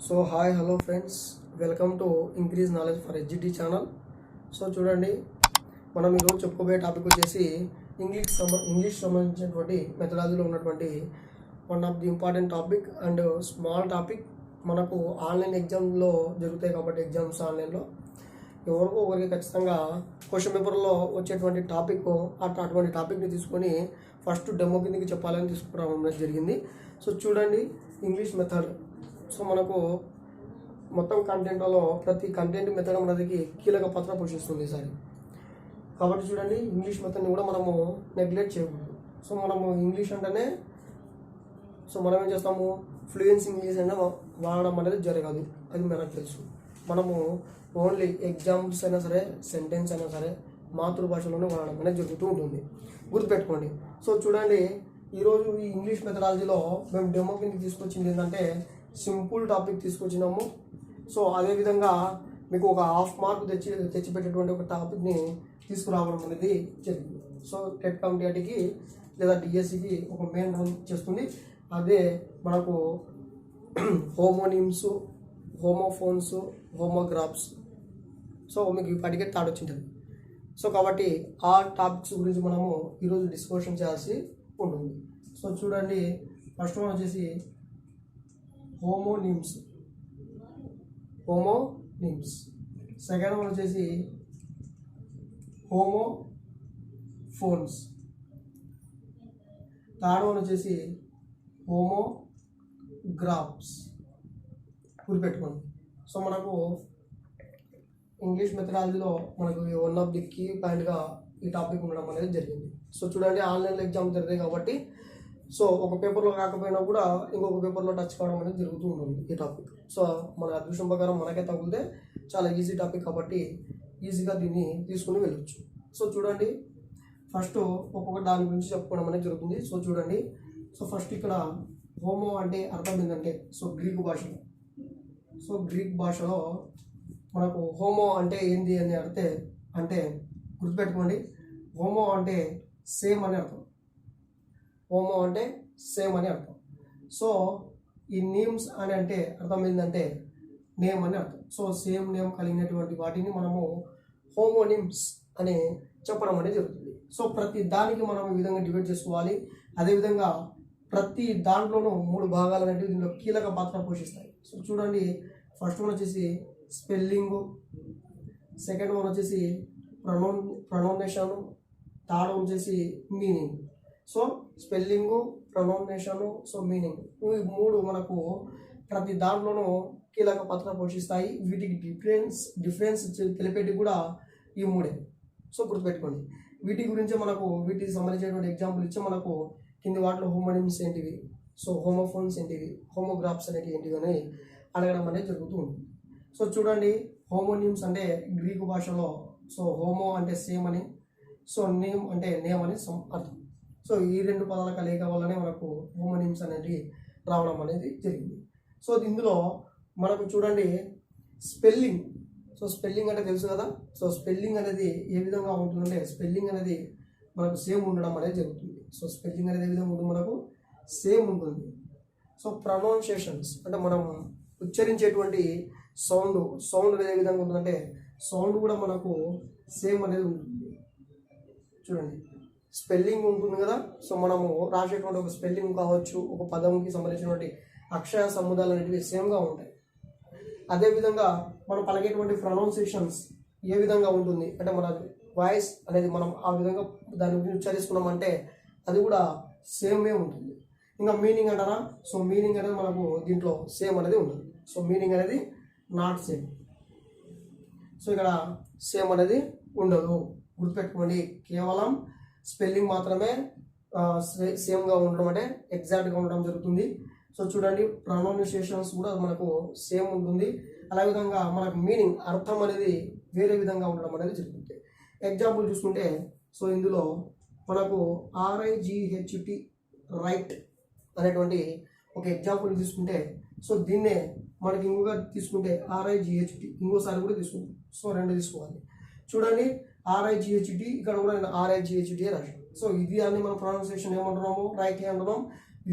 So hi hello friends, welcome to increase knowledge for ఎడ్జిటీ channel. So చూడండి, మనం ఈరోజు చెప్పుకోబోయే టాపిక్ వచ్చేసి ఇంగ్లీష్ సంబంధించినటువంటి మెథడాలజీలో ఉన్నటువంటి one of the important topic and small topic. మనకు ఆన్లైన్ ఎగ్జామ్లో జరుగుతాయి కాబట్టి ఎగ్జామ్స్ ఆన్లైన్లో ఎవరికో ఒకరికి ఖచ్చితంగా క్వశ్చన్ పేపర్లో వచ్చేటువంటి టాపిక్ అటువంటి టాపిక్ని తీసుకొని ఫస్ట్ డెమో కిందకి చెప్పాలని తీసుకురావడం జరిగింది. సో చూడండి, ఇంగ్లీష్ మెథడ్. సో మనకు మొత్తం కంటెంట్లో ప్రతి కంటెంట్ మెథడ్ మనకి కీలక పాత్ర పోషిస్తుంది ఈసారి. కాబట్టి చూడండి, ఇంగ్లీష్ మెథడ్ని కూడా మనము నెగ్లెక్ట్ చేయకూడదు. సో మనము ఇంగ్లీష్ అంటేనే మనం ఏం చేస్తాము, ఫ్లూయెన్సీ ఇంగ్లీష్ అయినా వాడడం అనేది జరగదు, అది మనకు తెలుసు. మనము ఓన్లీ ఎగ్జామ్స్ అయినా సరే, సెంటెన్స్ అయినా సరే మాతృభాషలోనే వాడడం అనేది జరుగుతూ ఉంటుంది, గుర్తుపెట్టుకోండి. సో చూడండి, ఈరోజు ఈ ఇంగ్లీష్ మెథడాలజీలో మేము డెమో కింద తీసుకొచ్చింది ఏంటంటే సింపుల్ టాపిక్ తీసుకొచ్చినాము. సో అదేవిధంగా మీకు ఒక హాఫ్ మార్క్ తెచ్చిపెట్టేటువంటి ఒక టాపిక్ని తీసుకురావడం అనేది జరిగింది. సో టెట్ కమిటీకి లేదా డిఎస్సికి ఒక మెయిన్ రోల్ చేస్తుంది. అదే మనకు హోమోనిమ్స్, హోమోఫోన్స్, హోమోగ్రాఫ్స్. సో మీకు ఇప్పటికే థర్డ్ వచ్చింటుంది. సో కాబట్టి ఆ టాపిక్స్ గురించి మనము ఈరోజు డిస్కషన్ చేయాల్సి ఉంటుంది. సో చూడండి, ఫస్ట్ వన్ వచ్చేసి హోమోనిమ్స్. సెకండ్ వన్ వచ్చేసి హోమోఫోన్స్. థర్డ్ వన్ వచ్చేసి హోమోగ్రాఫ్స్. గుర్తుపెట్టుకోండి. సో మనకు ఇంగ్లీష్ మెథడాలజీలో మనకు వన్ ఆఫ్ ది కీ పాయింట్గా ఈ టాపిక్ ఉండడం అనేది జరిగింది. సో చూడండి, ఆన్లైన్లో ఎగ్జామ్ జరిగాయి కాబట్టి సో ఒక పేపర్లో కాకపోయినా కూడా ఇంకొక పేపర్లో టచ్ కావడం అనేది జరుగుతూ ఉంటుంది ఈ టాపిక్. సో మన అదృష్టం ప్రకారం మనకే తగిలితే చాలా ఈజీ టాపిక్ కాబట్టి ఈజీగా దీన్ని తీసుకుని వెళ్ళొచ్చు. సో చూడండి, ఫస్ట్ ఒక్కొక్క దాని గురించి చెప్పుకోవడం అనేది జరుగుతుంది. సో చూడండి, సో ఫస్ట్ ఇక్కడ హోమో అంటే అర్థం ఏంటంటే గ్రీక్ భాషలో మనకు హోమో అంటే ఏంది అని అంటే గుర్తుపెట్టుకోండి, హోమో అంటే సేమ్ అని అర్థం. సో ఈ నేమ్స్ అని అంటే అర్థం ఏంటంటే నేమ్ అని అర్థం. సో సేమ్ నేమ్ కలిగినటువంటి వాటిని మనము హోమోనిమ్స్ అని చెప్పడం అనేది జరుగుతుంది. సో ప్రతి దానికి మనం ఈ విధంగా డివైడ్ చేసుకోవాలి. అదేవిధంగా ప్రతి దాంట్లోనూ 3 భాగాలు అనేవి దీనిలో కీలక పాత్ర పోషిస్తాయి. సో చూడండి, ఫస్ట్ వన్ వచ్చేసి స్పెల్లింగ్, సెకండ్ వన్ వచ్చేసి ప్రొనౌన్సేషన్, థర్డ్ వన్ వచ్చేసి meaning. So spelling, pronunciation, so meaning, ఇవి 3 మనకు ప్రతి దాంట్లోనూ కీలక పాత్ర పోషిస్తాయి. వీటికి డిఫరెన్స్ తెలిపేటి కూడా ఈ 3. సో గుర్తుపెట్టుకోండి. వీటి గురించి వీటికి సంబంధించినటువంటి ఎగ్జాంపుల్ ఇచ్చి మనకు కింది వాటిలో హోమోనిమ్స్ ఏంటివి, సో హోమోఫోన్స్ ఏంటివి, హోమోగ్రాఫ్స్ అనేవి ఏంటివి అని అడగడం అనేది జరుగుతూ ఉంటుంది. సో చూడండి, హోమోనిమ్స్ అంటే గ్రీకు భాషలో సో హోమో అంటే సేమ్ అని, సో నేమ్ అంటే నేమ్ అని అర్థం. సో ఈ 2 పదాల కలయిక వల్లనే మనకు హోమోనిమ్స్ అనేది రావడం అనేది జరిగింది. సో ఇందులో మనకు చూడండి స్పెల్లింగ్. సో స్పెల్లింగ్ అంటే తెలుసు కదా. సో స్పెల్లింగ్ అనేది ఏ విధంగా ఉంటుందంటే స్పెల్లింగ్ అనేది మనకు సేమ్ ఉండడం అనేది జరుగుతుంది. సో స్పెల్లింగ్ అనేది ఏ విధంగా ఉంటుంది, మనకు సేమ్ ఉంటుంది. సో ప్రొనౌన్సియేషన్స్ అంటే మనం ఉచ్చరించేటువంటి సౌండ్ అనేది ఏ విధంగా ఉంటుందంటే సౌండ్ కూడా మనకు సేమ్ అనేది ఉంటుంది. చూడండి, స్పెల్లింగ్ ఉంటుంది కదా. సో మనము రాసేటువంటి ఒక స్పెల్లింగ్ కావచ్చు, ఒక పదంకి సంబంధించినటువంటి అక్షర సముదాయాలు అనేవి సేమ్గా ఉంటాయి. అదేవిధంగా మనం పలికేటువంటి ప్రొనౌన్సియేషన్స్ ఏ విధంగా ఉంటుంది అంటే మన వాయిస్ అనేది మనం ఆ విధంగా దాని గురించి ఉచ్చరిస్తున్నామంటే అది కూడా సేమే ఉంటుంది. ఇంకా మీనింగ్ అంటారా, సో మీనింగ్ అనేది మనకు దీంట్లో సేమ్ అనేది ఉంటుంది. సో మీనింగ్ అనేది నాట్ సేమ్. సో ఇక్కడ సేమ్ అనేది ఉండదు, గుర్తుపెట్టుకోండి. కేవలం స్పెల్లింగ్ మాత్రమే సేమ్గా ఉండడం అంటే ఎగ్జాక్ట్గా ఉండడం జరుగుతుంది. సో చూడండి, ప్రొనౌన్సియేషన్స్ కూడా మనకు సేమ్ ఉంటుంది. అదేవిధంగా మనకు మీనింగ్ అర్థం అనేది వేరే విధంగా ఉండడం అనేది జరుగుతుంది. ఎగ్జాంపుల్ చూసుకుంటే సో ఇందులో మనకు RIGHT రైట్ అనేటువంటి ఒక ఎగ్జాంపుల్ తీసుకుంటే సో దీన్నే మనకి ఇంకొక తీసుకుంటే RIGHT ఇంకోసారి కూడా తీసుకుంటాం. సో 2 తీసుకోవాలి. చూడండి, RIGHT ఇక్కడ కూడా నేను RIGHT రాశాను. సో ఇది అని మనం ప్రొనౌన్సియేషన్ ఏమంటున్నాము, రైట్ హ్యాండ్ అంటున్నాం.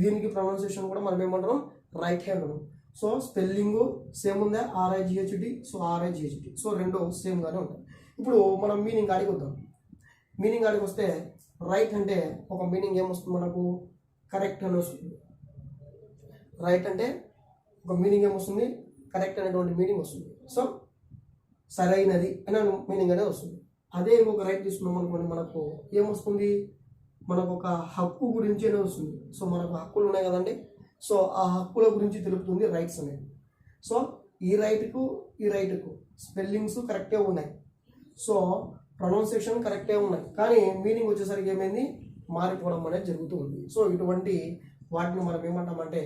దీనికి ప్రొనౌన్సియేషన్ కూడా మనం ఏమంటున్నాం, రైట్ హ్యాండ్ అంటున్నాం. సో స్పెల్లింగ్ సేమ్ ఉందా RIGHT, సో RIGHT, సో రెండు సేమ్గానే ఉంటాయి. ఇప్పుడు మనం మీనింగ్ కాడికి వద్దాం. మీనింగ్ కాడికి వస్తే రైట్ అంటే ఒక మీనింగ్ ఏమొస్తుంది మనకు, కరెక్ట్ అని వస్తుంది. రైట్ అంటే ఒక మీనింగ్ ఏమొస్తుంది, కరెక్ట్ అనేటువంటి మీనింగ్ వస్తుంది. సో సరైనది అనే మీనింగ్ అనేది వస్తుంది. అదే ఇంకొక రైట్ తీసుకున్నాం అనుకోండి, మనకు ఏమొస్తుంది, మనకు ఒక హక్కు గురించి అనేది వస్తుంది. సో మనకు హక్కులు ఉన్నాయి కదండి, సో ఆ హక్కుల గురించి తెలుపుతుంది రైట్స్ అనేది. సో ఈ రైట్కు స్పెల్లింగ్స్ కరెక్టే ఉన్నాయి, సో ప్రొనౌన్సియేషన్ కరెక్టే ఉన్నాయి, కానీ మీనింగ్ వచ్చేసరికి ఏమైంది, మారిపోవడం అనేది జరుగుతూ ఉంది. సో ఇటువంటి వాటిని మనం ఏమంటామంటే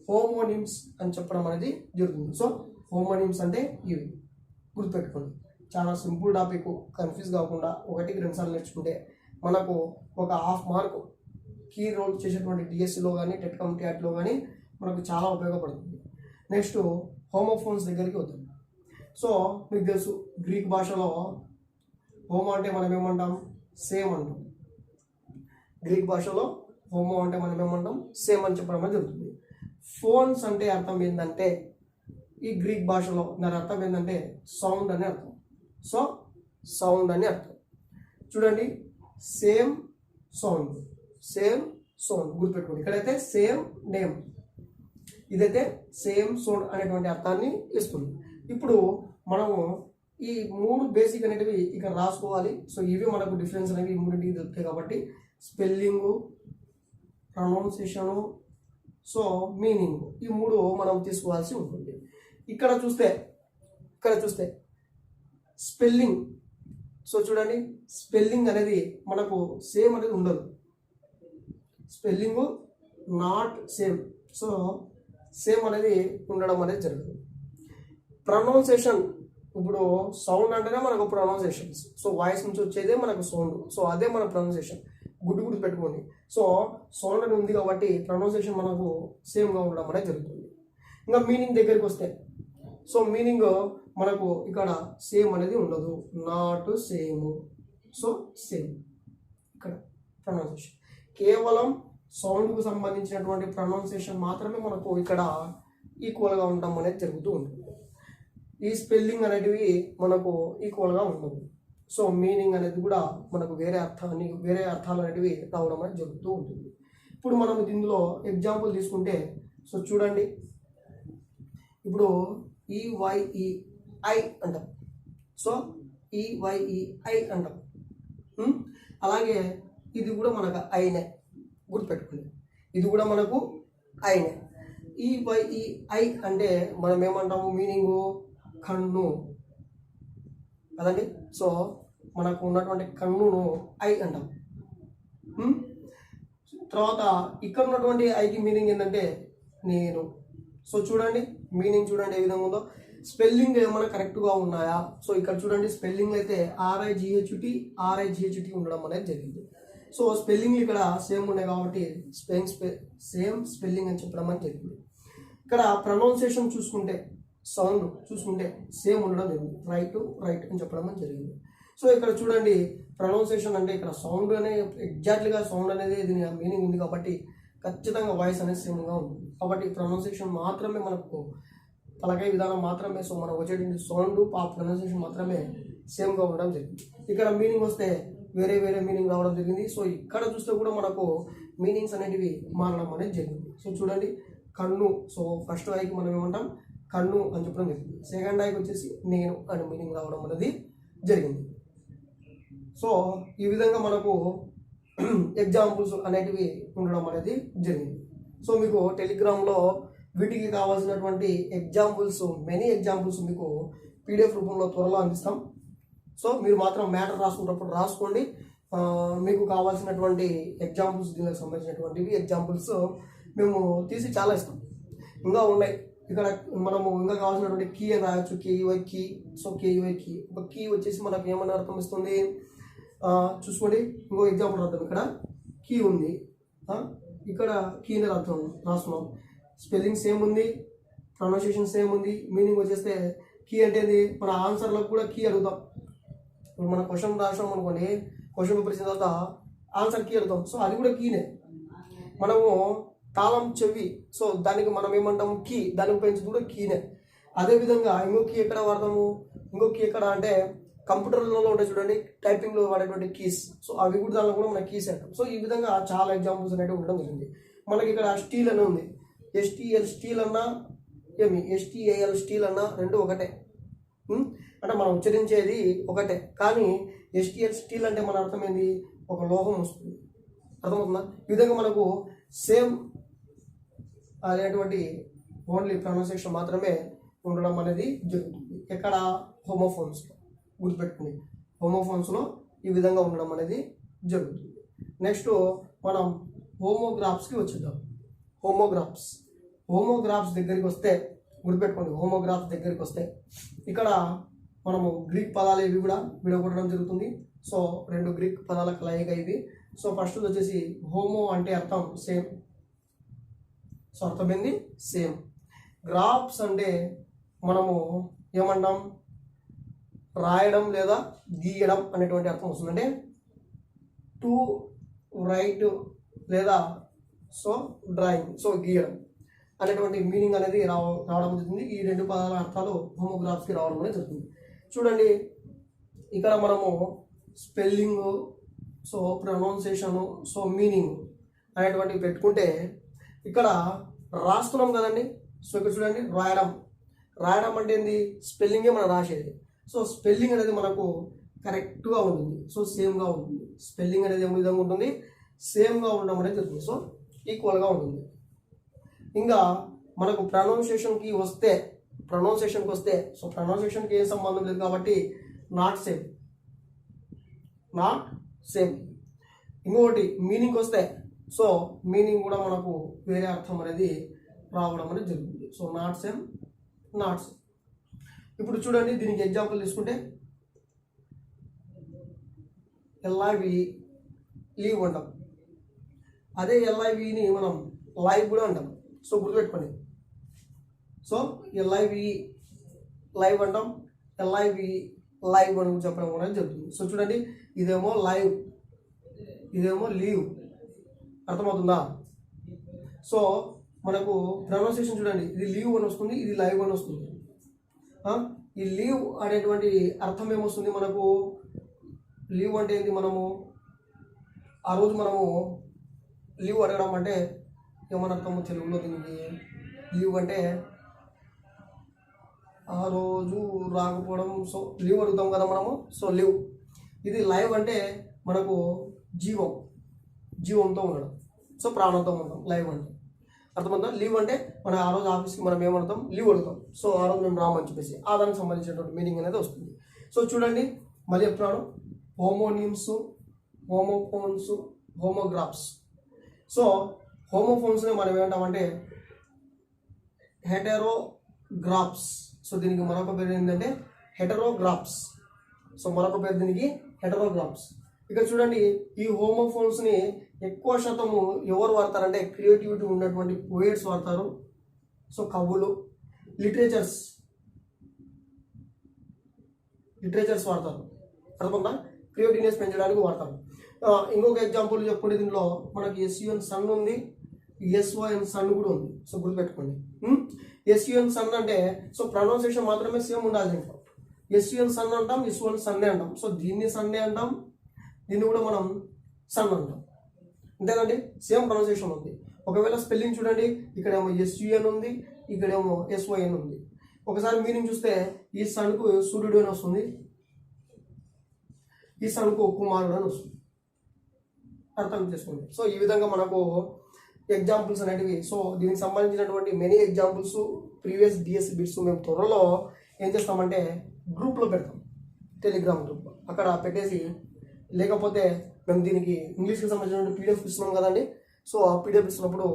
హోమోనిమ్స్ అని చెప్పడం అనేది జరుగుతుంది. సో హోమోనిమ్స్ అంటే ఇవి గుర్తుపెట్టుకోండి. చాలా సింపుల్ టాపిక్, కన్ఫ్యూజ్ కాకుండా 1-2 సార్లు నేర్చుకుంటే మనకు ఒక హాఫ్ మార్క్ కీ రోల్ చేసేటువంటి డిఎస్సిలో కానీ టెట్కమ్ ట్యాట్లో కానీ మనకు చాలా ఉపయోగపడుతుంది. నెక్స్ట్ హోమోఫోన్స్ దగ్గరికి వద్దాం. సో మీకు తెలుసు గ్రీక్ భాషలో హోమో అంటే మనం ఏమంటాం, సేమ్ అంటాం. గ్రీక్ భాషలో హోమో అంటే మనం ఏమంటాం, సేమ్ అని చెప్పడం జరుగుతుంది. ఫోన్స్ అంటే అర్థం ఏంటంటే, ఈ గ్రీక్ భాషలో దాని అర్థం ఏంటంటే సౌండ్ అని అర్థం. సో సౌండ్ అని అర్థం. చూడండి, సేమ్ సౌండ్ గుర్తుపెట్టుకోండి. ఇక్కడైతే సేమ్ నేమ్, ఇదైతే సేమ్ సౌండ్ అనేటువంటి అర్థాన్ని ఇస్తుంది. ఇప్పుడు మనము ఈ 3 బేసిక్ అనేటివి ఇక్కడ రాసుకోవాలి. సో ఇవి మనకు డిఫరెన్స్ అనేవి ఈ 3 దొరుకుతాయి కాబట్టి స్పెల్లింగు, ప్రొనౌన్సియేషను, సో మీనింగ్, ఈ 3 మనం తీసుకోవాల్సి ఉంటుంది. ఇక్కడ చూస్తే స్పెల్లింగ్, సో చూడండి స్పెల్లింగ్ అనేది మనకు సేమ్ అనేది ఉండదు, spelling not same, so same అనేది ఉండడం అనేది జరుగుతుంది. ప్రొనౌన్సియేషన్, ఇప్పుడు సౌండ్ అంటేనే మనకు ప్రొనౌన్సియేషన్స్, సో వాయిస్ నుంచి వచ్చేదే మనకు సౌండ్, సో అదే మన ప్రొనౌన్సియేషన్. గుర్తు పెట్టుకోండి. సో సౌండ్ అని ఉంది కాబట్టి ప్రొనౌన్సియేషన్ మనకు సేమ్గా ఉండడం అనేది జరుగుతుంది. ఇంకా మీనింగ్ దగ్గరికి వస్తే, సో మీనింగ్ మనకు ఇక్కడ సేమ్ అనేది ఉండదు, నాట్ సేమ్, సో సేమ్ ఇక్కడ ప్రొనౌన్సియేషన్. కేవలం సౌండ్కు సంబంధించినటువంటి ప్రొనౌన్సియేషన్ మాత్రమే మనకు ఇక్కడ ఈక్వల్గా ఉండడం అనేది జరుగుతూ ఉంటుంది. ఈ స్పెల్లింగ్ అనేటివి మనకు ఈక్వల్గా ఉండవు. సో మీనింగ్ అనేది కూడా మనకు వేరే అర్థాలు అనేటివి రావడం అనేది జరుగుతూ ఉంటుంది. ఇప్పుడు మనం దీనిలో ఎగ్జాంపుల్ తీసుకుంటే, సో చూడండి, ఇప్పుడు EYEI అంటాం, సో EYEI అంటాం. అలాగే ఇది కూడా మనకు ఐనే, గుర్తుపెట్టుకోండి, ఇది కూడా మనకు ఐనే. EYEI అంటే మనం ఏమంటాము, మీనింగు కన్ను కదండి. సో మనకు ఉన్నటువంటి కన్నును ఐ అంటాం. తర్వాత ఇక్కడ ఉన్నటువంటి ఐకి మీనింగ్ ఏంటంటే నేను. సో చూడండి మీనింగ్ చూడండి ఏ విధంగా ఉందో. స్పెల్లింగ్ ఏమైనా కరెక్ట్గా ఉన్నాయా, సో ఇక్కడ చూడండి స్పెల్లింగ్ అయితే RIGHT ఉండడం అనేది జరిగింది. సో స్పెల్లింగ్ ఇక్కడ సేమ్ ఉన్నాయి కాబట్టి సేమ్ స్పెల్లింగ్ అని చెప్పడం అనేది జరిగింది. ఇక్కడ ప్రొనౌన్సియేషన్ చూసుకుంటే, సౌండ్ చూసుకుంటే సేమ్ ఉండడం జరిగింది, రైట్ అని చెప్పడం అనేది జరిగింది. సో ఇక్కడ చూడండి ప్రొనౌన్సియేషన్ అంటే ఇక్కడ సౌండ్ అనేది ఎగ్జాక్ట్లీగా సౌండ్ అనేది దీని మీనింగ్ ఉంది కాబట్టి ఖచ్చితంగా వాయిస్ అనేది సేమ్గా ఉంటుంది. కాబట్టి ప్రొనౌన్సియేషన్ మాత్రమే మనకు పలకే విధానం మాత్రమే, సో మనకు వచ్చేటువంటి సౌండ్ ప్రొనౌన్సియేషన్ మాత్రమే సేమ్గా ఉండడం జరిగింది. ఇక్కడ మీనింగ్ వస్తే వేరే మీనింగ్ రావడం జరిగింది. సో ఇక్కడ చూస్తే కూడా మనకు మీనింగ్స్ అనేటివి మారడం అనేది జరిగింది. సో చూడండి కన్ను, సో ఫస్ట్ ఐకి మనం ఏమంటాం కన్ను అని చెప్పడం జరిగింది. సెకండ్ ఐకి వచ్చేసి నేను అనే మీనింగ్ రావడం అనేది జరిగింది. సో ఈ విధంగా మనకు ఎగ్జాంపుల్స్ అనేటివి ఉండడం అనేది జరిగింది. సో మీకు టెలిగ్రామ్లో వీటికి కావాల్సినటువంటి మెనీ ఎగ్జాంపుల్స్ మీకు PDF రూపంలో త్వరలో అందిస్తాం. సో మీరు మాత్రం మ్యాటర్ రాసుకున్నప్పుడు రాసుకోండి. మీకు కావాల్సినటువంటి ఎగ్జాంపుల్స్, దీనికి సంబంధించినటువంటివి ఎగ్జాంపుల్స్ మేము తీసి చాలా ఇస్తాం. ఇంకా ఉన్నాయి ఇక్కడ, మనము ఇంకా కావాల్సినటువంటి కీ అని రాయొచ్చు, KEY key. So KEY key, ఒక కీ వచ్చేసి మనకు ఏమన్నా అర్థం ఇస్తుంది చూసుకోండి. ఇంకో ఎగ్జాంపుల్ రాద్దాం. ఇక్కడ కీ ఉంది, ఇక్కడ కీ అనేది అర్థం రాస్తున్నాం. స్పెల్లింగ్ సేమ్ ఉంది, ప్రొనౌన్సియేషన్ సేమ్ ఉంది. మీనింగ్ వచ్చేస్తే కీ అంటే మన ఆన్సర్లకు కూడా కీ అడుగుతాం. ఇప్పుడు మన క్వశ్చన్ రాసాం అనుకోండి, క్వశ్చన్ పేపర్ ఇచ్చిన తర్వాత ఆన్సర్ కీ అడుగుతాం. సో అది కూడా కీనే. మనము తాళం చెవి, సో దానికి మనం ఏమంటాము కీ, దాన్ని ఉపయోగించేది కూడా కీనే. అదేవిధంగా ఇంకో కీ ఎక్కడ వాడతాము, ఇంకో కీ ఎక్కడ అంటే కంప్యూటర్లలో ఉంటాయి చూడండి, టైపింగ్లో వాడేటువంటి కీస్, సో అవి కూడా దానిలో కూడా మన కీస్ అంటాం. సో ఈ విధంగా చాలా ఎగ్జాంపుల్స్ అనేవి ఉండడం జరిగింది. మనకి ఇక్కడ స్టీల్ అని ఉంది, STL స్టీల్ అన్నా ఏమి STAL స్టీల్ అన్నా రెండు ఒకటే. అంటే మనం ఉచ్చరించేది ఒకటే, కానీ STL స్టీల్ అంటే మన అర్థం ఏంది, ఒక లోహం వస్తుంది. అర్థమవుతుందా? ఈ విధంగా మనకు సేమ్ అనేటువంటి ఓన్లీ ప్రొనౌన్సియేషన్ మాత్రమే ఉండడం అనేది జరుగుతుంది. ఎక్కడ? హోమోఫోన్స్లో. గుర్తుపెట్టుకుని హోమోఫోన్స్లో ఈ విధంగా ఉండడం అనేది జరుగుతుంది. నెక్స్ట్ మనం హోమోగ్రాఫ్స్కి వచ్చేద్దాం. హోమోగ్రాఫ్స్ దగ్గరికి వస్తే గుర్తుపెట్టుకోండి, హోమోగ్రాఫ్స్ దగ్గరికి వస్తే ఇక్కడ మనము గ్రీక్ పదాలు ఇవి కూడా విడగొట్టడం జరుగుతుంది. సో రెండు గ్రీక్ పదాల కలయిక ఇవి. సో ఫస్ట్ వచ్చేసి హోమో అంటే అర్థం సేమ్, సో అర్థం ఏంది సేమ్. గ్రాఫ్స్ అంటే మనము ఏమంటాం, రాయడం లేదా గీయడం అనేటువంటి అర్థం వస్తుంది. అంటే టు రైట్ లేదా సో డ్రాయింగ్, సో గీయడం అనేటువంటి మీనింగ్ అనేది రావడం జరుగుతుంది. ఈ రెండు పదాల అర్థాలు హోమోగ్రాఫ్స్కి రావడం అనేది జరుగుతుంది. చూడండి ఇక్కడ మనము spelling, so pronunciation, so meaning అనేటువంటివి పెట్టుకుంటే ఇక్కడ రాస్తున్నాం కదండి. సో ఇక్కడ చూడండి రాయడం అంటే ఏంది, స్పెల్లింగే మనం రాసేది. సో స్పెల్లింగ్ అనేది మనకు కరెక్ట్గా ఉంటుంది, సో సేమ్గా ఉంటుంది. స్పెల్లింగ్ అనేది ఏ విధంగా ఉంటుంది, సేమ్గా ఉండడం అనేది జరుగుతుంది, సో ఈక్వల్గా ఉంటుంది. ఇంకా మనకు ప్రొనౌన్సియేషన్కి వస్తే సో ప్రొనౌన్సియేషన్కి ఏం సంబంధం లేదు కాబట్టి నాట్ సేమ్. ఇంకొకటి మీనింగ్కి వస్తే సో మీనింగ్ కూడా మనకు వేరే అర్థం అనేది రావడం అనేది జరుగుతుంది. So not same. ఇప్పుడు చూడండి దీనికి ఎగ్జాంపుల్ తీసుకుంటే లీవ్ అంటాం, అదే LIVని మనం లైవ్ కూడా అంటాం. సో గుర్తుపెట్టుకోండి, సో లైవ్ అంటాం, లైవ్ అని చెప్పడం కూడా జరుగుతుంది. సో చూడండి ఇదేమో లైవ్, ఇదేమో లీవ్. అర్థమవుతుందా? సో మనకు ప్రొనౌన్సియేషన్ చూడండి, ఇది లీవ్ అని వస్తుంది, ఇది లైవ్ అని వస్తుంది. ఈ లీవ్ అనేటువంటి అర్థం ఏమొస్తుంది మనకు, లీవ్ అంటే ఏంటి, మనము ఆ రోజు మనము లీవ్ అడగడం అంటే ఏమని అర్థము తెలుగులో దీనికి? లీవ్ అంటే ఆ రోజు రాకపోవడం, సో లీవ్ అడుగుతాం కదా మనము, సో లీవ్. ఇది లైవ్ అంటే మనకు జీవంతో ఉండడం, సో ప్రాణంతో ఉండడం లైవ్ అంటే. అర్థమంతా? లీవ్ అంటే మన ఆ రోజు ఆఫీస్కి మనం ఏమడతాం, లీవ్ అడుగుతాం, సో ఆ రోజు మేము రామని చెప్పేసి ఆ దానికి సంబంధించినటువంటి మీనింగ్ అనేది వస్తుంది. సో చూడండి మళ్ళీ చెప్తున్నాను, హోమోనిమ్స్, హోమోఫోన్స్, హోమోగ్రాఫ్స్. సో హోమోఫోన్స్ని మనం ఏమంటామంటే హెటెరోగ్రాఫ్స్. సో దీనికి మరొక పేరు ఏంటంటే హెటెరోగ్రాఫ్స్. సో మరొక పేరు దీనికి హెటెరోగ్రాఫ్స్. ఇక్కడ చూడండి ఈ హోమోఫోన్స్ని ఎక్కువ శాతము ఎవరు వాడతారంటే క్రియేటివిటీ ఉన్నటువంటి పోయిట్స్ వాడతారు, సో కవులు, లిటరేచర్స్ వాడతారు. అర్థమవుతుందా? క్రియేటివ్నెస్ పెంచడానికి వాడతారు. ఇంకొక ఎగ్జాంపుల్ చెప్పుకుంటే దీంట్లో మనకి SUN సన్ ఉంది, SON సన్ కూడా ఉంది. సో గుర్తుపెట్టుకోండి, SUN సన్ అంటే సో ప్రొనౌన్సియేషన్ మాత్రమే సేమ్ ఉండాలి. దీంట్లో SUN సన్ అంటాం, SON సన్నే అంటాం. సో దీన్ని సన్నే అంటాం, దీన్ని కూడా మనం సన్ అంటాం. అంతేనండి, సేమ్ ప్రొనౌన్సియేషన్ ఉంది. ఒకవేళ స్పెల్లింగ్ చూడండి, ఇక్కడేమో SUN ఉంది, ఇక్కడేమో SYN ఉంది. ఒకసారి మీనింగ్ చూస్తే ఈ సన్కు సూర్యుడు అని వస్తుంది, ఈ సన్కు కుమారుడు అని వస్తుంది. అర్థం చేసుకోండి. సో ఈ విధంగా మనకు ఎగ్జాంపుల్స్ అనేటివి, సో దీనికి సంబంధించినటువంటి many examples previous DSC bits మేము త్వరలో ఏం చేస్తామంటే గ్రూప్లో పెడతాం, టెలిగ్రామ్ గ్రూప్లో. అక్కడ పెట్టేసి, లేకపోతే మేము దీనికి ఇంగ్లీష్కి సంబంధించిన PDF ఇస్తున్నాం కదండి. సో ఆ PDF ఇస్తున్నప్పుడు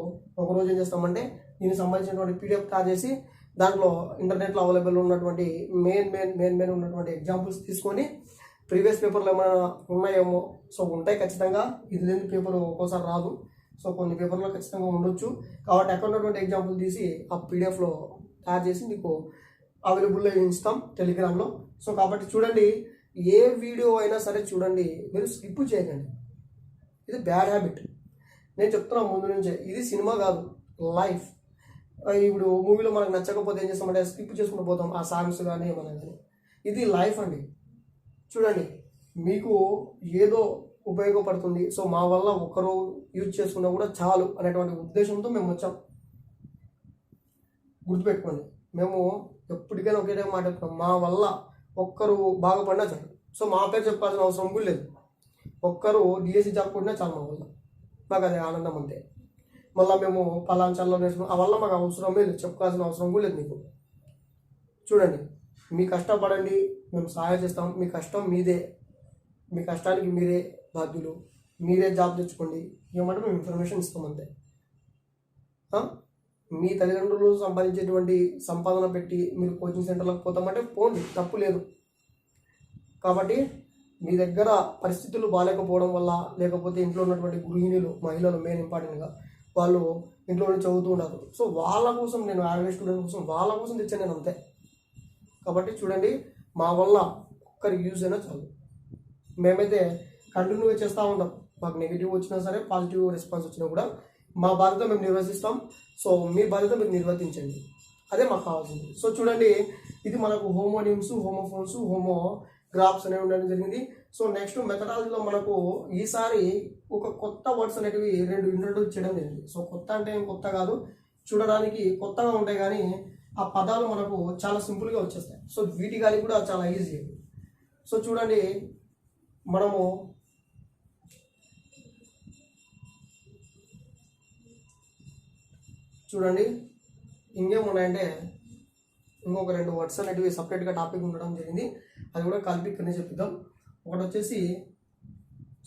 ఒకరోజు ఏం చేస్తామంటే దీనికి సంబంధించినటువంటి PDF తయారు చేసి దాంట్లో ఇంటర్నెట్లో అవైలబుల్ ఉన్నటువంటి మెయిన్ ఉన్నటువంటి ఎగ్జాంపుల్స్ తీసుకొని ప్రీవియస్ పేపర్లో ఏమైనా ఉన్నాయేమో, సో ఉంటాయి ఖచ్చితంగా. ఇది లేని పేపర్ ఒక్కోసారి రాదు, సో కొన్ని పేపర్లో ఖచ్చితంగా ఉండొచ్చు. కాబట్టి అక్కడ ఉన్నటువంటి ఎగ్జాంపుల్ తీసి ఆ PDFలో తయారు చేసి మీకు అవైలబుల్లో ఇస్తాం టెలిగ్రామ్లో. సో కాబట్టి చూడండి, ఏ వీడియో అయినా సరే చూడండి, మీరు స్కిప్ చేయకండి, ఇది బ్యాడ్ హ్యాబిట్. నేను చెప్తున్నా ముందు నుంచే, ఇది సినిమా కాదు, లైఫ్. ఇప్పుడు మూవీలో మనకు నచ్చకపోతే ఏం చేస్తామంటే స్కిప్ చేసుకుంటూ పోతాం, ఆ సాంగ్స్ కానీ ఏమన్నా కానీ. ఇది లైఫ్ అండి. చూడండి, మీకు ఏదో ఉపయోగపడుతుంది, సో మా వల్ల ఒకరు యూజ్ చేసుకున్నా కూడా చాలు అనేటువంటి ఉద్దేశంతో మేము వచ్చాం. గుర్తుపెట్టుకోండి, మేము ఎప్పటికైనా ఒకే మాట చెప్తాం, మా వల్ల ఒక్కరు బాగుపడినా చాలు. సో మా పేరు చెప్పాల్సిన అవసరం కూడా లేదు. ఒక్కరు డిఎస్సి జాబ్ కొట్టినా చాలు మా వల్ల, మాకు అది ఆనందం అంతే. మళ్ళీ మేము పలాంచాల్లో నేర్చుకున్నాం, ఆ వల్ల మాకు అవసరమే లేదు, చెప్పుకోవాల్సిన అవసరం కూడా లేదు మీకు. చూడండి, మీ కష్టపడండి, మేము సహాయం చేస్తాం. మీ కష్టం మీదే, మీ కష్టానికి మీరే బాధ్యులు, మీరే జాబ్ తెచ్చుకోండి. ఏమంటే మేము ఇన్ఫర్మేషన్ ఇస్తాం అంతే. మీ తల్లిదండ్రులు సంపాదించేటువంటి సంపాదన పెట్టి మీరు కోచింగ్ సెంటర్లకు పోతామంటే పోండి, తప్పు లేదు. కాబట్టి మీ దగ్గర పరిస్థితులు బాగాలేకపోవడం వల్ల, లేకపోతే ఇంట్లో ఉన్నటువంటి గృహిణులు, మహిళలు మెయిన్ ఇంపార్టెంట్గా, వాళ్ళు ఇంట్లో నుంచి చదువుతూ ఉన్నారు. సో వాళ్ళ కోసం నేను యావరేజ్ స్టూడెంట్ కోసం వాళ్ళ కోసం తెచ్చాను నేను అంతే. కాబట్టి చూడండి, మా వల్ల ఒక్కరి యూజ్ అయినా చాలు. మేమైతే కంటిన్యూగా చేస్తూ ఉంటాం. మాకు నెగిటివ్ వచ్చినా సరే, పాజిటివ్ రెస్పాన్స్ వచ్చినా కూడా మా బాధ్యత మేము నిర్వర్తిస్తాం. సో మీ బాధ్యత మీరు నిర్వర్తించండి, అదే మాకు కావాల్సింది. సో చూడండి, ఇది మనకు హోమోనిమ్స్, హోమోఫోన్స్, హోమోగ్రాఫ్స్ అనేవి ఉండడం జరిగింది. సో నెక్స్ట్ మెథడాలజీలో మనకు ఈసారి ఒక కొత్త వర్డ్స్ అనేటివి 2 ఇంట్రొడ్యూస్ చేయడం జరిగింది. సో కొత్త అంటే ఏం కొత్త కాదు, చూడడానికి కొత్తగా ఉంటాయి కానీ ఆ పదాలు మనకు చాలా సింపుల్గా వచ్చేస్తాయి. సో వీటి గాలి కూడా చాలా ఈజీ. సో చూడండి, మనము చూడండి ఇంకేమున్నాయంటే ఇంకొక 2 వర్డ్స్ అనేటివి సపరేట్గా టాపిక్ ఉండడం జరిగింది, అది కూడా కలిపి ఇక్కడనే చెప్తాం. ఒకటి వచ్చేసి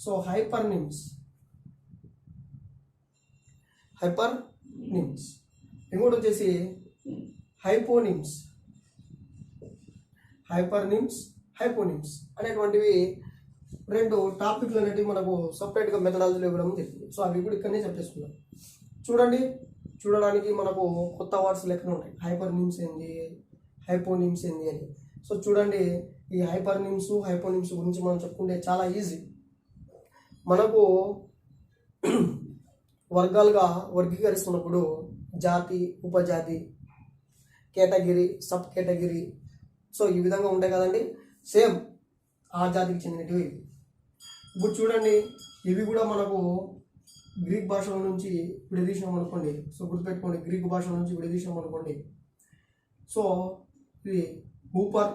సో హైపర్ నిమ్స్, ఇంకోటి వచ్చేసి హైపోనిమ్స్, హైపోనిమ్స్ అనేటువంటివి 2 టాపిక్లు అనేటివి మనకు సపరేట్గా మెథడాలజీలో ఇవ్వడం జరిగింది. సో అవి కూడా ఇక్కడనే చెప్పేసుకున్నాం. చూడండి, చూడడానికి మనకు కొత్త వర్డ్స్ లెక్కన ఉంటాయి. హైపర్ నిమ్స్ ఏంది, హైపోనిమ్స్ ఏంది అని. సో చూడండి, ఈ హైపర్ నిమ్స్, హైపోనిమ్స్ గురించి మనం చెప్పుకుంటే చాలా ఈజీ. మనకు వర్గాలుగా వర్గీకరిస్తున్నప్పుడు జాతి, ఉపజాతి, కేటగిరీ, సబ్ కేటగిరీ, సో ఈ విధంగా ఉంటాయి కదండి. సేమ్ ఆ జాతికి చెందినవి. ఇప్పుడు చూడండి, ఇవి కూడా మనకు గ్రీక్ భాషల నుంచి విడదీసినాం అనుకోండి. సో గుర్తుపెట్టుకోండి, గ్రీక్ భాషల నుంచి విడదీసినాం అనుకోండి. సో ఇది హూపర్,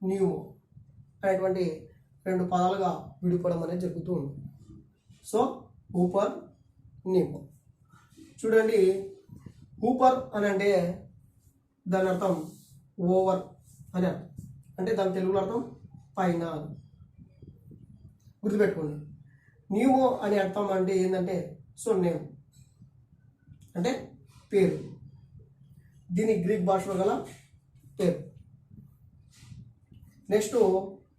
న్యూమో అనేటువంటి 2 పదాలుగా విడిపోవడం అనేది జరుగుతూ ఉంది. So Hooper, pneumo. చూడండి, హూపర్ అని అంటే దాని అర్థం ఓవర్ అని అర్థం, అంటే దాని తెలుగులో అర్థం పైన. గుర్తుపెట్టుకోండి. న్యూమో అనే అర్థం అంటే ఏంటంటే సో నేమ్, అంటే పేరు, దీని గ్రీక్ భాషలో గల పేరు. నెక్స్ట్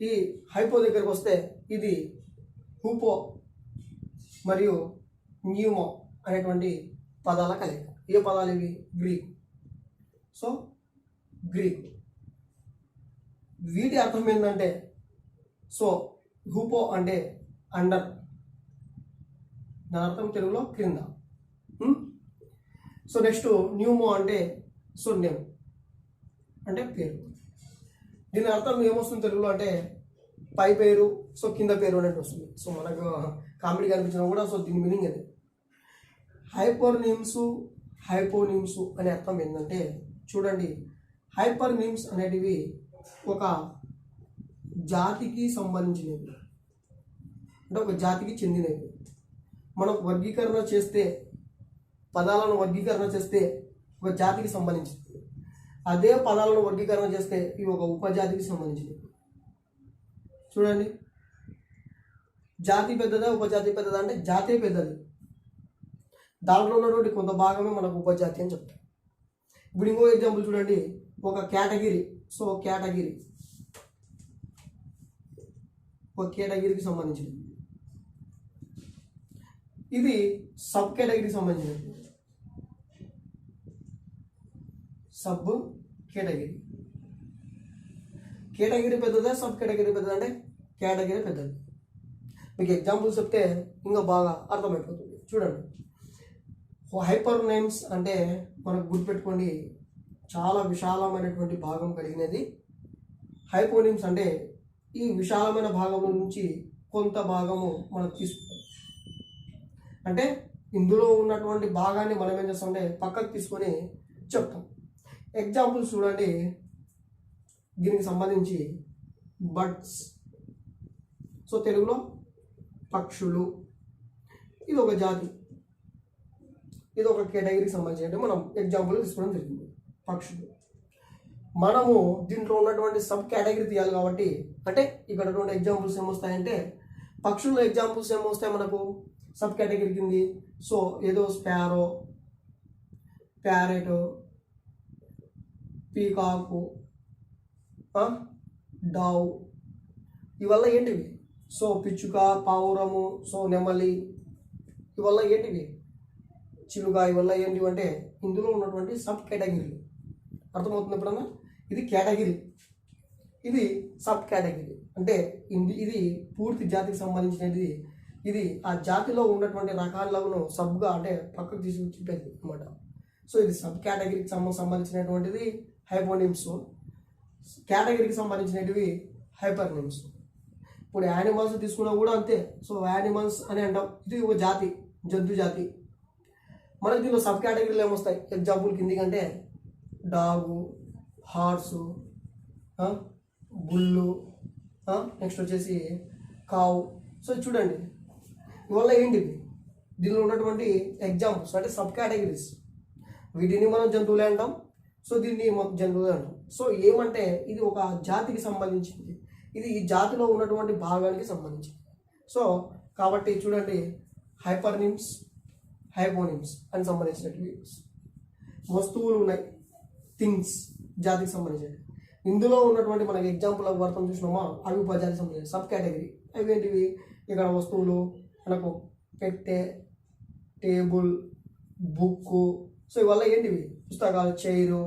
ఈ హైపో దగ్గరికి వస్తే ఇది హూపో మరియు న్యూమో అనేటువంటి పదాల కలయిక. ఏ పదాలు ఇవి? గ్రీక్. సో గ్రీక్, వీటి అర్థం ఏంటంటే సో హూపో అంటే అండర్, దాని అర్థం తెలుగులో క్రింద. సో నెక్స్ట్ న్యూమో అంటే సో నేమ్, అంటే పేరు. దీని అర్థం ఏమొస్తుంది తెలుగులో అంటే పై పేరు, సో కింద పేరు అనేది వస్తుంది. సో మనకు కామెడీ కనిపించినా కూడా సో దీని మీనింగ్ అది. హైపర్ నిమ్స్, హైపోనిమ్స్ అనే అర్థం ఏంటంటే చూడండి, హైపర్ నిమ్స్ అనేటివి ఒక జాతికి సంబంధించినవి, అంటే ఒక జాతికి చెందినవి. మనం వర్గీకరణ చేస్తే, పదాలను వర్గీకరణ చేస్తే ఒక జాతికి సంబంధించినవి. అదే పదాలను వర్గీకరణ చేస్తే ఇవి ఒక ఉపజాతికి సంబంధించినవి. చూడండి, జాతి పెద్దదా ఉపజాతి పెద్దదా అంటే జాతే పెద్దది, దాంట్లో ఉన్నటువంటి కొంత భాగమే మనకు ఉపజాతి అని చెప్తాం. ఇప్పుడు ఇంకో ఎగ్జాంపుల్ చూడండి, ఒక కేటగిరీ. సో కేటగిరీ ఒక కేటగిరీకి సంబంధించింది, ఇది సబ్ కేటగిరీకి సంబంధించినది. సబ్ కేటగిరీ, కేటగిరీ పెద్దదా సబ్ కేటగిరీ పెద్దదా అంటే కేటగిరీ పెద్దది. మీకు ఎగ్జాంపుల్స్ చెప్తే ఇంకా బాగా అర్థమైపోతుంది. చూడండి, హైపర్ నేమ్స్ అంటే మనకు గుర్తుపెట్టుకోండి చాలా విశాలమైనటువంటి భాగం కలిగినది. హైపోనిమ్స్ అంటే ఈ విశాలమైన భాగంలో నుంచి కొంత భాగము మనకు తీసుకుంటాం. అంటే ఇందులో ఉన్నటువంటి భాగాన్ని మనం ఏం చేస్తామంటే పక్కకు తీసుకొని చెప్తాం. ఎగ్జాంపుల్స్ చూడండి, దీనికి సంబంధించి బర్డ్స్, సో తెలుగులో పక్షులు, ఇది ఒక జాతి, ఇది ఒక కేటగిరీకి సంబంధించి అంటే మనం ఎగ్జాంపుల్ తీసుకోవడం జరిగింది పక్షులు. మనము దీంట్లో ఉన్నటువంటి సబ్ కేటగిరీ తీయాలి కాబట్టి అంటే ఇక్కడ ఉన్నటువంటి ఎగ్జాంపుల్స్ ఏమొస్తాయంటే పక్షుల్లో ఎగ్జాంపుల్స్ ఏమొస్తాయి మనకు సబ్ కేటగిరీ కింది. సో ఏదో స్పారో, ప్యారెట్, పీకాకు, డావ్, ఇవల్ల ఏంటివి? సో పిచ్చుక, పావురము, సో నెమలి, ఇవల్ల ఏంటివి? చిలుక, ఇవల్ల ఏంటివి అంటే ఇందులో ఉన్నటువంటి సబ్ కేటగిరీలు. అర్థమవుతుంది ఎప్పుడన్నా? ఇది కేటగిరీ, ఇది సబ్ కేటగిరీ. అంటే ఇది పూర్తి జాతికి సంబంధించినది. ఇది ఆ జాతిలో ఉన్నటువంటి రకాలను సబ్గా అంటే పక్కకు తీసుకు చెప్పేది అనమాట. సో ఇది సబ్ కేటగిరీకి సంబంధించినటువంటిది హైపోనిమ్స్, కేటగిరీకి సంబంధించినవి హైపర్ నేమ్స్. ఇప్పుడు యానిమల్స్ తీసుకున్నా కూడా అంతే. సో యానిమల్స్ అని అంటాం, ఇది ఒక జాతి, జంతు జాతి. మనకి దీనిలో సబ్ కేటగిరీలు ఏమొస్తాయి? ఎగ్జాంపుల్ కిందికంటే డాగు, హార్సు, బుల్లు, నెక్స్ట్ వచ్చేసి కావు. సో చూడండి, ఇవల్ల ఏంటివి? దీనిలో ఉన్నటువంటి ఎగ్జాంపుల్స్ అంటే సబ్ కేటగిరీస్. వీటిని మనం జంతువులే అంటాం, సో దీన్ని మనం జంతువులే అంటాం. సో ఏమంటే ఇది ఒక జాతికి సంబంధించింది, ఇది ఈ జాతిలో ఉన్నటువంటి భాగానికి సంబంధించింది. సో కాబట్టి చూడండి, హైపర్ నిమ్స్, హైపోనిమ్స్ అని సంబంధించినవి వస్తువులు ఉన్నాయి, థింగ్స్ జాతికి సంబంధించినవి. ఇందులో ఉన్నటువంటి మనకి ఎగ్జాంపుల్ వర్తం చూసినామా, అవి ఉపజాతికి సంబంధించి సబ్ కేటగిరీ. అవి ఏంటివి? ఇక్కడ వస్తువులు మనకు పెట్టె, టేబుల్, బుక్కు, సో ఇవల్ల ఏంటివి? పుస్తకాలు, చైరు.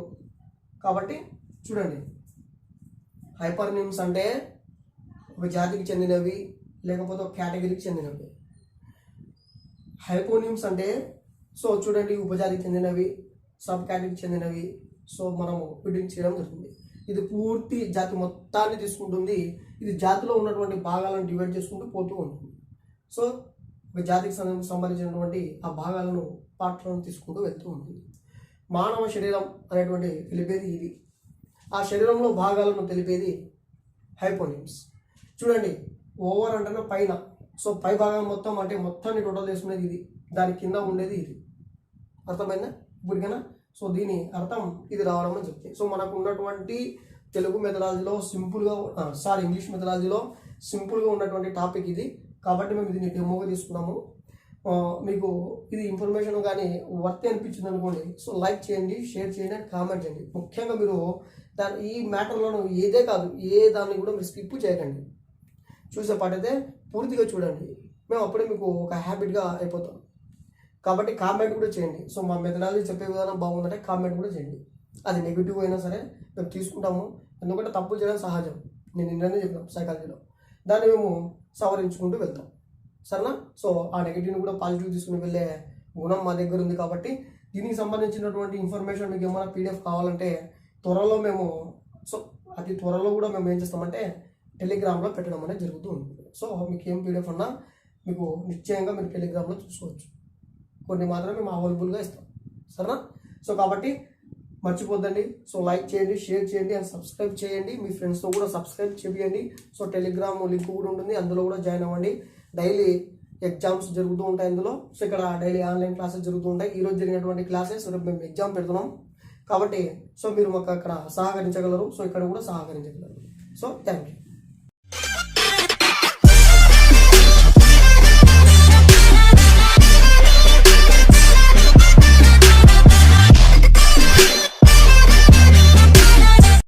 కాబట్టి చూడండి, హైపర్ నేమ్స్ అంటే ఒక జాతికి చెందినవి లేకపోతే ఒక కేటగిరీకి చెందినవి. హైపోనిమ్స్ అంటే సో చూడండి ఉపజాతికి చెందినవి, సబ్ కేటగిరీకి చెందినవి. సో మనము వీటిని చేయడం జరుగుతుంది. ఇది పూర్తి జాతి మొత్తాన్ని తీసుకుంటుంది. ఇది జాతిలో ఉన్నటువంటి భాగాలను డివైడ్ చేసుకుంటూ పోతూ ఉంటుంది. సో ఒక జాతికి సంబంధించినటువంటి ఆ భాగాలను పార్ట్లను తీసుకుంటూ వెళ్తూ ఉంటుంది. మానవ శరీరం అనేటువంటి తెలిపేది ఇది. ఆ శరీరంలో భాగాలను తెలిపేది హైపోనిమ్స్. చూడండి, ఓవర్ అంటే పైన, సో పై భాగం మొత్తం అంటే మొత్తాన్ని టోటల్ చేసుకునేది ఇది, దాని కింద ఉండేది ఇది. అర్థమైందా ఇప్పటికైనా? సో దీని అర్థం ఇది రావడం అని చెప్తాయి. సో మనకు ఉన్నటువంటి తెలుగు మెథడాలజీలో సింపుల్గా ఇంగ్లీష్ మెథడాలజీలో సింపుల్గా ఉన్నటువంటి టాపిక్ ఇది. కాబట్టి మేము దీన్ని డెమోగా తీసుకున్నాము. మీకు ఇది ఇన్ఫర్మేషన్ కానీ వర్త్ అనిపించింది అనుకోండి, సో లైక్ చేయండి, షేర్ చేయండి అండ్ కామెంట్ చేయండి. ముఖ్యంగా మీరు ఈ మ్యాటర్లను ఏదే కాదు ఏ దాన్ని కూడా మీరు స్కిప్ చేయకండి. చూసే పాటైతే పూర్తిగా చూడండి, మేము అప్పుడే మీకు ఒక హ్యాబిట్గా అయిపోతాం. కాబట్టి కామెంట్ కూడా చేయండి. సో మా మెథడాలజీ చెప్పే విధానం బాగుందంటే కామెంట్ కూడా చేయండి. అది నెగిటివ్ అయినా సరే మేము తీసుకుంటాము, ఎందుకంటే తప్పులు చేయడం సహజం. నేను నిన్ననే చెప్పాను సైకాలజీలో, దాన్ని మేము సవరించుకుంటూ వెళ్తాం. సరేనా? సో ఆ నెగిటివ్ని కూడా పాజిటివ్ తీసుకుని వెళ్ళే గుణం మా దగ్గర ఉంది. కాబట్టి దీనికి సంబంధించినటువంటి ఇన్ఫర్మేషన్ మీకు ఏమైనా పీడిఎఫ్ కావాలంటే త్వరలో మేము అతి త్వరలో కూడా మేము ఏం చేస్తామంటే టెలిగ్రామ్లో పెట్టడం అనేది జరుగుతూ ఉంటుంది. సో మీకు ఏం పీడిఎఫ్ ఉన్నా మీకు నిశ్చయంగా మీరు టెలిగ్రామ్లో చూసుకోవచ్చు. కొన్ని మాత్రమే మేము అవైలబుల్గా ఇస్తాం. సరేనా? సో కాబట్టి మర్చిపోద్దండి. సో లైక్ చేయండి, షేర్ చేయండి అండ్ సబ్స్క్రైబ్ చేయండి. మీ ఫ్రెండ్స్తో కూడా సబ్స్క్రైబ్ చేయండి. సో టెలిగ్రామ్ లింక్ కూడా ఉంటుంది, అందులో కూడా జాయిన్ అవ్వండి. డైలీ ఎగ్జామ్స్ జరుగుతూ ఉంటాయి అందులో. సో ఇక్కడ డైలీ ఆన్లైన్ క్లాసెస్ జరుగుతూ ఉంటాయి. ఈరోజు జరిగినటువంటి క్లాసెస్ రేపు మేము ఎగ్జామ్ పెడుతున్నాం కాబట్టి సో మీరు మాకు అక్కడ సహకరించగలరు, సో ఇక్కడ కూడా సహకరించగలరు. So thank you.